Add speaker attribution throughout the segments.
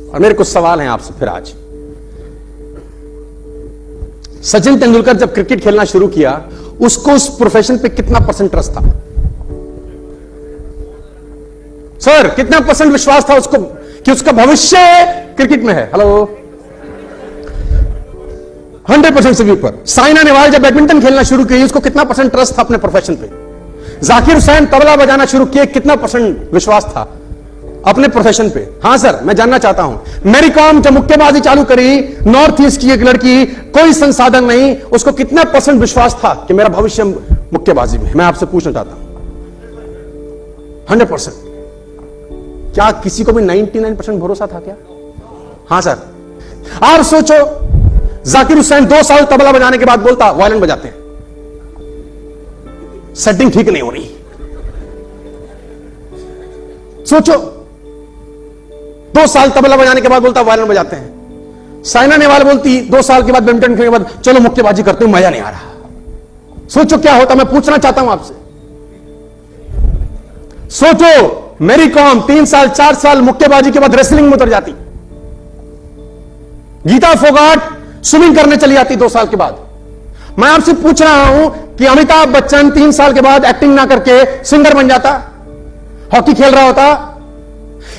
Speaker 1: और मेरे कुछ सवाल हैं आपसे फिर आज। सचिन तेंदुलकर जब क्रिकेट खेलना शुरू किया, उसको उस प्रोफेशन पे कितना परसेंट ट्रस्ट था? सर, कितना परसेंट विश्वास था उसको कि उसका भविष्य क्रिकेट में है? हेलो, 100% से भी ऊपर। साइना नेहवाल जब बैडमिंटन खेलना शुरू की, उसको कितना परसेंट ट्रस्ट था अपने प्रोफेशन पे? जाकिर हुसैन तबला बजाना शुरू किए, कितना परसेंट विश्वास था अपने प्रोफेशन पे? हां सर, मैं जानना चाहता हूं। मैरी कॉम जब मुक्केबाजी चालू करी, नॉर्थ ईस्ट की एक लड़की, कोई संसाधन नहीं, उसको कितना परसेंट विश्वास था कि मेरा भविष्य मुक्केबाजी में? मैं आपसे पूछना चाहता हूं। 100%। क्या किसी को भी 99% भरोसा था क्या? हां सर। आप सोचो, जाकिर हुसैन 2 साल तबला बजाने के बाद बोलता वायलिन बजाते हैं, सेटिंग ठीक नहीं हो रही। सोचो, 2 साल तबला बजाने के बाद बोलता वायलिन बजाते हैं। साइना नेहवाल बोलती 2 साल के बाद बैडमिंटन खेलने के बाद, चलो मुक्केबाजी करते हैं, मजा नहीं आ रहा। सोचो क्या होता। मैं पूछना चाहता हूं आपसे, सोचो मैरी कॉम 3 साल 4 साल मुक्केबाजी के बाद रेसलिंग में उतर जाती। गीता फोगाट स्विमिंग करने चली जाती 2 साल के बाद। मैं आपसे पूछ रहा हूं कि अमिताभ बच्चन 3 साल के बाद एक्टिंग ना करके सिंगर बन जाता, हॉकी खेल रहा होता?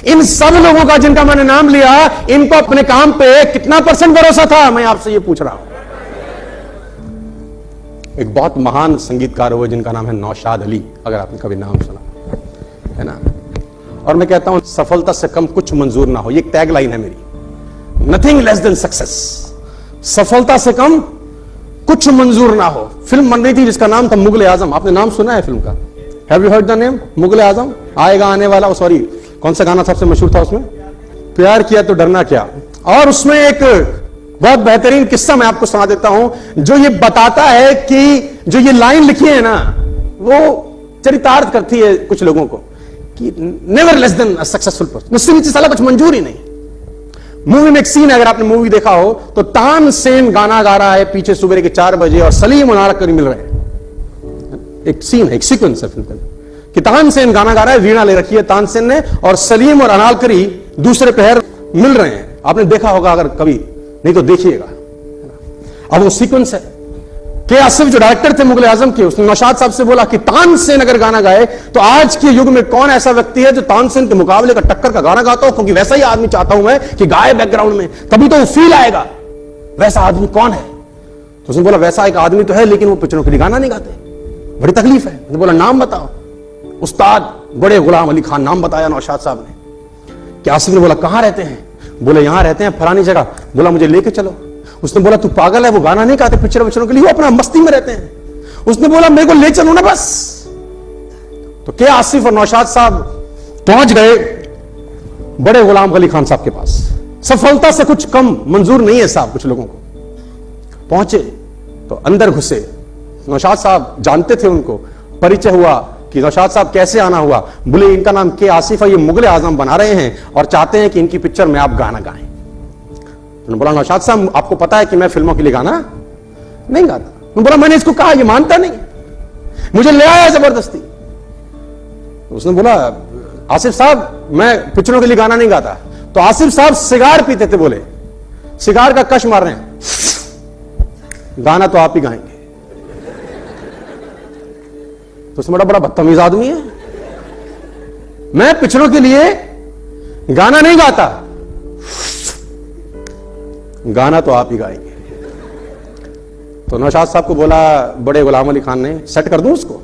Speaker 1: इन सब लोगों का जिनका मैंने नाम लिया, इनको अपने काम पे कितना परसेंट भरोसा था? मैं आपसे यह पूछ रहा हूं। एक बहुत महान संगीतकार हुए जिनका नाम है नौशाद अली, अगर आपने कभी नाम सुना है ना। और मैं कहता हूं, सफलता से कम कुछ मंजूर ना हो, ये एक टैगलाइन है मेरी। Nothing less than success. सफलता से कम कुछ मंजूर ना हो। फिल्म बन रही थी जिसका नाम था मुगल आजम। आपने नाम सुना है फिल्म का? Have you heard the name? Mughal Azam. आएगा आने वाला, सॉरी, कौन सा गाना सबसे मशहूर था उसमें? प्यार किया तो डरना क्या। और उसमें एक बहुत बेहतरीन किस्सा मैं आपको सुना देता हूं, जो ये बताता है कि जो ये लाइन लिखी है ना, वो चरितार्थ करती है कुछ लोगों को कि never less than a successful person. उससे नीचे साला कुछ मंजूर ही नहीं। मूवी में एक सीन है, अगर आपने मूवी देखा हो तो तानसेन गाना गा रहा है पीछे सुबह के 4 बजे और सलीम और अनारकली मिल रहे हैं। एक सीन है, एक सीक्वेंस है फिल्म का कि तानसेन गाना गा रहा है, वीणा ले रखी है तानसेन ने, और सलीम और अनारकली दूसरे पहर मिल रहे हैं। आपने देखा होगा अगर कभी, नहीं तो देखिएगा। अब वो सीक्वेंस है कि आसिफ जो डायरेक्टर थे मुगल आजम के, उसने नौशाद साहब से बोला कि तानसेन अगर गाना गाए तो आज के युग में कौन ऐसा व्यक्ति है जो तानसेन के मुकाबले का टक्कर का गाना गाता हो, क्योंकि वैसा ही आदमी चाहता हूं मैं कि गाए बैकग्राउंड में, तभी तो वो फील आएगा। वैसा आदमी कौन है? तो उसने बोला वैसा एक आदमी तो है, लेकिन वो पिक्चरों के लिए गाना नहीं गाते, बड़ी तकलीफ है। उसने बोला नाम बताओ। उस्ताद बड़े गुलाम अली खान नाम बताया नौशाद साहब ने। कि आसिफ ने बोला कहां रहते हैं? बोले यहां रहते हैं फलानी जगह। बोला मुझे लेके चलो। उसने बोला तू पागल है, वो गाना नहीं गाते पिक्चर विक्चरों के लिए, वो अपना मस्ती में रहते हैं। उसने बोला मेरे को ले चलो ना बस। तो क्या आसिफ और नौशाद साहब पहुंच गए बड़े गुलाम अली खान साहब के पास। सफलता से कुछ कम मंजूर नहीं है साहब कुछ लोगों को। पहुंचे तो अंदर घुसे। नौशाद साहब जानते थे उनको, परिचय हुआ कि नौशाद साहब कैसे आना हुआ। बोले इनका नाम के आसिफ है, ये मुगल आजम बना रहे हैं और चाहते हैं कि इनकी पिक्चर में आप गाना गाएं। तो बोला नौशाद साहब आपको पता है कि मैं फिल्मों के लिए गाना नहीं गाता। बोला मैंने इसको कहा, ये मानता नहीं, मुझे ले आया जबरदस्ती। उसने बोला आसिफ साहब मैं पिक्चरों के लिए गाना नहीं गाता। तो आसिफ साहब सिगार पीते थे, बोले सिगार का कश मार रहे हैं, गाना तो आप ही गाएंगे। तो उसने बड़ा बदतमीज आदमी है, मैं पिक्चरों के लिए गाना नहीं गाता, गाना तो आप ही गाएंगे। तो नौशाद साहब को बोला बड़े गुलाम अली खान ने सेट कर दूं उसको।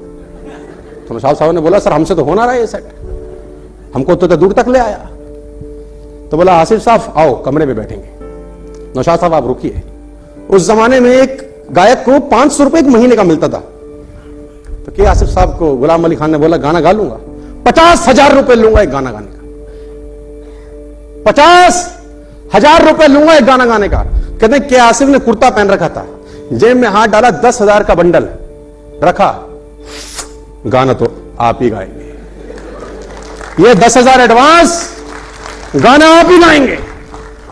Speaker 1: तो नौशाद साहब ने बोला सर हमसे तो हो ना रहा है ये सेट, हमको तो दूर तक ले आया। तो बोला आसिफ साहब आओ कमरे में बैठेंगे। नौशाद साहब आप रुकिए। उस जमाने में एक गायक को 500 रुपए एक महीने का मिलता था। तो क्या आसिफ साहब को गुलाम अली खान ने बोला गाना गा लूंगा, 50,000 रुपए लूंगा एक गाना गाने का, 50,000 रुपए लूंगा एक गाना गाने का। कहते हैं कि आसिफ ने कुर्ता पहन रखा था, जेब में हाथ डाला, 10,000 का बंडल रखा, गाना तो आप ही गाएंगे, ये 10,000 एडवांस, गाना आप ही गाएंगे।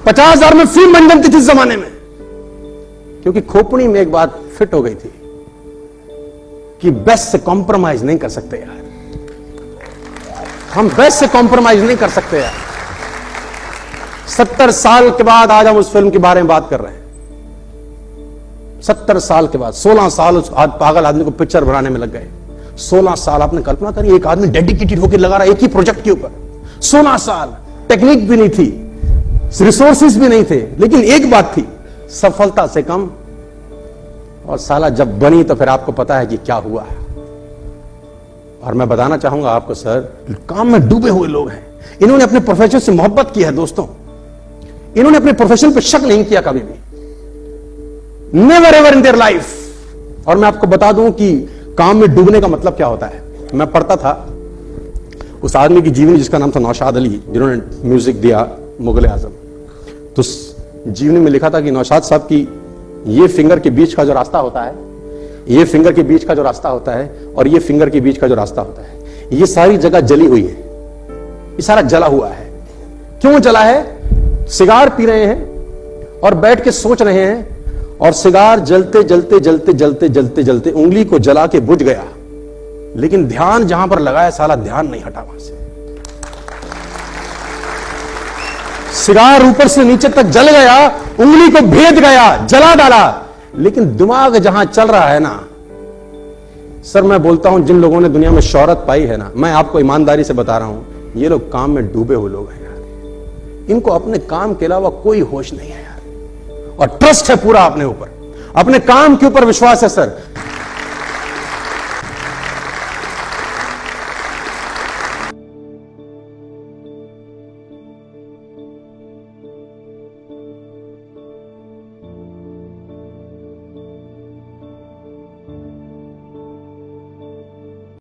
Speaker 1: 50,000 में फिल्म बन जाती थी इस जमाने में, क्योंकि खोपड़ी में एक बात फिट हो गई थी कि बेस्ट से कॉम्प्रोमाइज नहीं कर सकते यार, हम बेस्ट से कॉम्प्रोमाइज नहीं कर सकते यार। 70 साल के बाद आज हम उस फिल्म के बारे में बात कर रहे हैं। 70 साल के बाद, 16 साल उस पागल आदमी को पिक्चर बनाने में लग गए। 16 साल आपने कल्पना करी, एक आदमी डेडिकेटेड होकर लगा रहा है एक ही प्रोजेक्ट के ऊपर। 16 साल, टेक्निक भी नहीं थी, रिसोर्सेज भी नहीं थे, लेकिन एक बात थी, सफलता से कम। और साला जब बनी तो फिर आपको पता है कि क्या हुआ है। और मैं बताना चाहूंगा आपको सर, काम में डूबे हुए लोग हैं, इन्होंने अपने प्रोफेशन से मोहब्बत की है दोस्तों, इन्होंने अपने प्रोफेशन पर शक नहीं किया कभी भी, never ever in their life. और मैं आपको बता दूं कि काम में डूबने का मतलब क्या होता है। मैं पढ़ता था उस आदमी की जीवनी जिसका नाम था नौशाद अली, जिन्होंने म्यूजिक दिया मुगल आजम। तो जीवनी में लिखा था कि नौशाद साहब की ये फिंगर के बीच का जो रास्ता होता है, ये फिंगर के बीच का जो रास्ता होता है और ये फिंगर के बीच का जो रास्ता होता है, ये सारी जगह जली हुई है, ये सारा जला हुआ है। क्यों जला है? सिगार पी रहे हैं और बैठ के सोच रहे हैं, और सिगार जलते जलते जलते जलते जलते जलते उंगली को जला के बुझ गया, लेकिन ध्यान जहां पर लगाया साला ध्यान नहीं हटा वहां से। सिगार ऊपर से नीचे तक जल गया, उंगली को भेद गया, जला डाला, लेकिन दिमाग जहां चल रहा है ना सर, मैं बोलता हूं जिन लोगों ने दुनिया में शोहरत पाई है ना, मैं आपको ईमानदारी से बता रहा हूं, ये लोग काम में डूबे हुए लोग हैं यार। इनको अपने काम के अलावा कोई होश नहीं है यार, और ट्रस्ट है पूरा अपने ऊपर, अपने काम के ऊपर विश्वास है सर।